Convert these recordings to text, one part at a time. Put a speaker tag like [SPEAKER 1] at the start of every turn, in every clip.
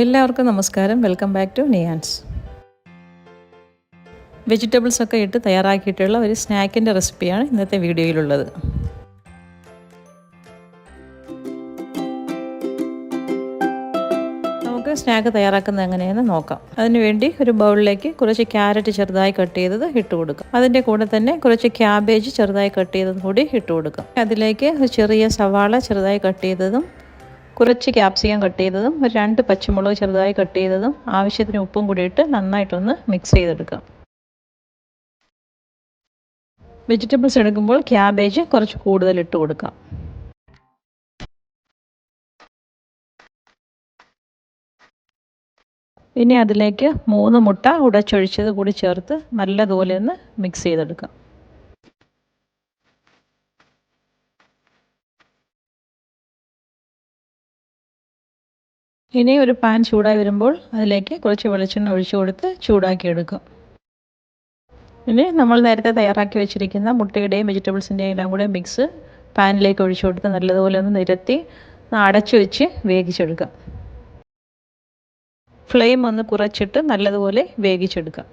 [SPEAKER 1] എല്ലാവർക്കും നമസ്കാരം. Welcome back to Niyans. Vegetables ഒക്കെ ഇട്ട് തയ്യാറാക്കിയിട്ടുള്ള ഒരു സ്നാക്കിൻ്റെ റെസിപ്പിയാണ് ഇന്നത്തെ വീഡിയോയിലുള്ളത്. നമുക്ക് സ്നാക്ക് തയ്യാറാക്കുന്നത് എങ്ങനെയെന്ന് നോക്കാം. അതിനുവേണ്ടി ഒരു ബൗളിലേക്ക് കുറച്ച് ക്യാരറ്റ് ചെറുതായി കട്ട് ചെയ്തത് ഇട്ട് കൊടുക്കാം. അതിൻ്റെ കൂടെ തന്നെ കുറച്ച് ക്യാബേജ് ചെറുതായി കട്ട് ചെയ്തതും കൂടി ഇട്ട് കൊടുക്കാം. അതിലേക്ക് ഒരു ചെറിയ സവാള ചെറുതായി കട്ട് ചെയ്തതും കുറച്ച് ക്യാപ്സിക്കം കട്ട് ചെയ്തതും ഒരു 2 പച്ചമുളക് ചെറുതായി കട്ട് ചെയ്തതും ആവശ്യത്തിന് ഉപ്പും കൂടി ഇട്ട് നന്നായിട്ടൊന്ന് മിക്സ് ചെയ്തെടുക്കാം. വെജിറ്റബിൾസ് എടുക്കുമ്പോൾ ക്യാബേജ് കുറച്ച് കൂടുതൽ ഇട്ട് കൊടുക്കാം. ഇനി അതിലേക്ക് 3 മുട്ട ഉടച്ചൊഴിച്ചത് കൂടി ചേർത്ത് നല്ലതുപോലെ ഒന്ന് മിക്സ് ചെയ്തെടുക്കാം. ഇനി ഒരു പാൻ ചൂടായി വരുമ്പോൾ അതിലേക്ക് കുറച്ച് വെളിച്ചെണ്ണ ഒഴിച്ചു കൊടുത്ത് ചൂടാക്കിയെടുക്കാം. ഇനി നമ്മൾ നേരത്തെ തയ്യാറാക്കി വെച്ചിരിക്കുന്ന മുട്ടയുടെയും വെജിറ്റബിൾസിൻ്റെയും എല്ലാം കൂടെ മിക്സ് പാനിലേക്ക് ഒഴിച്ചു കൊടുത്ത് നല്ലതുപോലെ ഒന്ന് നിരത്തി അടച്ചു വെച്ച് വേവിച്ചെടുക്കാം. ഫ്ലെയിം ഒന്ന് കുറച്ചിട്ട് നല്ലതുപോലെ വേവിച്ചെടുക്കാം.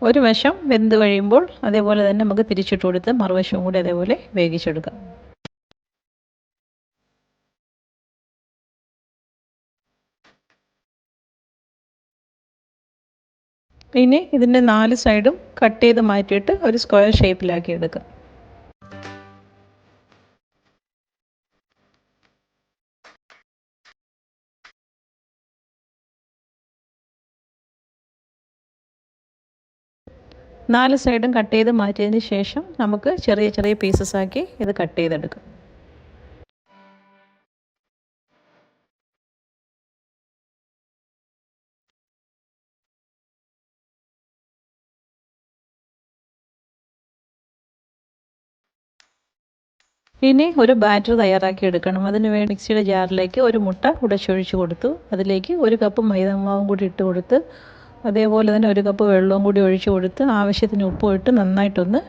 [SPEAKER 1] ഒരു വശം വെന്ത് കഴിയുമ്പോൾ അതേപോലെ തന്നെ നമുക്ക് തിരിച്ചിട്ട് കൊടുത്ത് മറുവശവും കൂടി അതേപോലെ വേവിച്ചെടുക്കാം. ഇനി ഇതിൻ്റെ 4 സൈഡും കട്ട് ചെയ്ത് മാറ്റിയിട്ട് ഒരു സ്ക്വയർ ഷേപ്പിലാക്കി എടുക്കാം. നാല് സൈഡും കട്ട് ചെയ്ത് മാറ്റിയതിന് ശേഷം നമുക്ക് ചെറിയ ചെറിയ പീസസ് ആക്കി ഇത് കട്ട് ചെയ്തെടുക്കാം. ഇനി ഒരു ബാറ്റർ തയ്യാറാക്കി എടുക്കണം. അതിന് വേണ്ടി മിക്സിയുടെ ജാറിലേക്ക് ഒരു മുട്ട ഉടച്ചൊഴിച്ച് കൊടുത്തു. അതിലേക്ക് 1 കപ്പ് മൈദമാവും കൂടി ഇട്ട് കൊടുത്ത് അതേപോലെ തന്നെ 1 കപ്പ് വെള്ളവും കൂടി ഒഴിച്ച് കൊടുത്ത് ആവശ്യത്തിന് ഉപ്പും ഇട്ട് നന്നായിട്ടൊന്ന്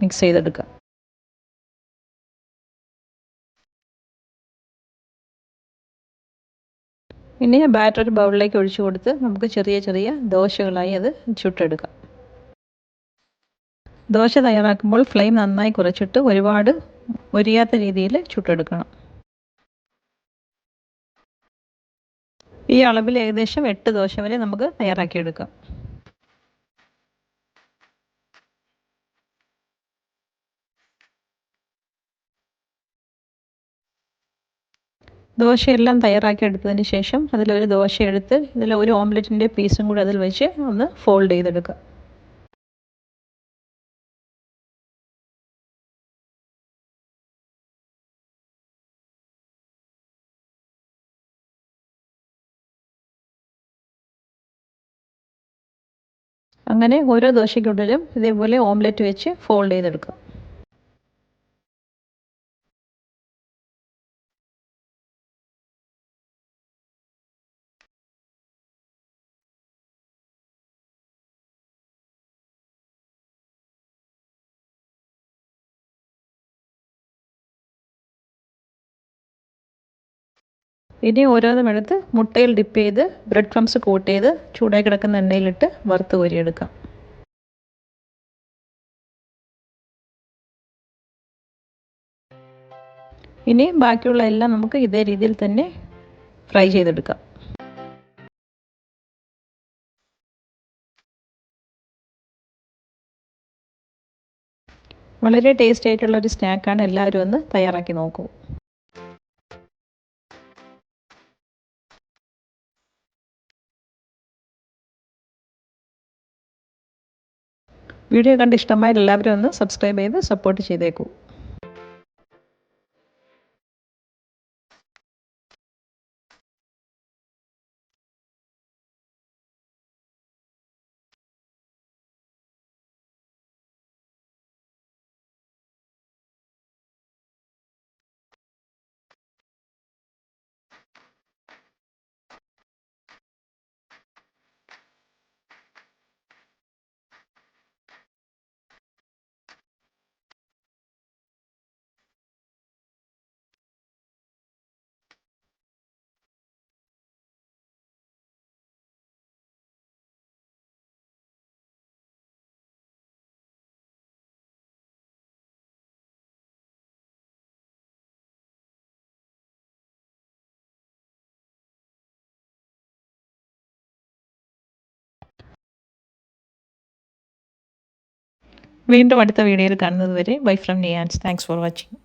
[SPEAKER 1] മിക്സ് ചെയ്തെടുക്കാം. ഇനി ബാറ്റർ ഒരു ബൗളിലേക്ക് ഒഴിച്ച് കൊടുത്ത് നമുക്ക് ചെറിയ ചെറിയ ദോശകളായി അത് ചുട്ടെടുക്കാം. ദോശ തയ്യാറാക്കുമ്പോൾ ഫ്ലെയിം നന്നായി കുറച്ചിട്ട് ഒരുപാട് മൊരിയാത്ത രീതിയിൽ ചുട്ടെടുക്കണം. ഈ അളവിൽ ഏകദേശം 8 ദോശ വരെ നമുക്ക് തയ്യാറാക്കിയെടുക്കാം. ദോശയെല്ലാം തയ്യാറാക്കി എടുത്തതിന് ശേഷം അതിലൊരു ദോശ എടുത്ത് ഇതിൽ ഒരു ഓംലെറ്റിൻ്റെ പീസും കൂടി അതിൽ വെച്ച് ഒന്ന് ഫോൾഡ് ചെയ്തെടുക്കാം. അങ്ങനെ ഓരോ ദോശയ്ക്കുള്ളിലും ഇതേപോലെ ഓംലെറ്റ് വെച്ച് ഫോൾഡ് ചെയ്തെടുക്കാം. ഇനി ഓരോന്നും എടുത്ത് മുട്ടയിൽ ഡിപ്പ് ചെയ്ത് ബ്രെഡ് ക്രംസ് കോട്ട് ചെയ്ത് ചൂടായി കിടക്കുന്ന എണ്ണയിലിട്ട് വറുത്ത് കോരിയെടുക്കാം. ഇനി ബാക്കിയുള്ള എല്ലാം നമുക്ക് ഇതേ രീതിയിൽ തന്നെ ഫ്രൈ ചെയ്തെടുക്കാം. വളരെ ടേസ്റ്റി ആയിട്ടുള്ള ഒരു സ്നാക്കാണ്. എല്ലാവരും ഒന്ന് തയ്യാറാക്കി നോക്കൂ. വീഡിയോ കണ്ട് ഇഷ്ടമായാൽ എല്ലാവരും ഒന്ന് സബ്സ്ക്രൈബ് ചെയ്ത് സപ്പോർട്ട് ചെയ്തേക്കൂ. വീണ്ടും അടുത്ത വീഡിയോയിൽ കാണുന്നത് വരെ bye from Niyans. Thanks for watching.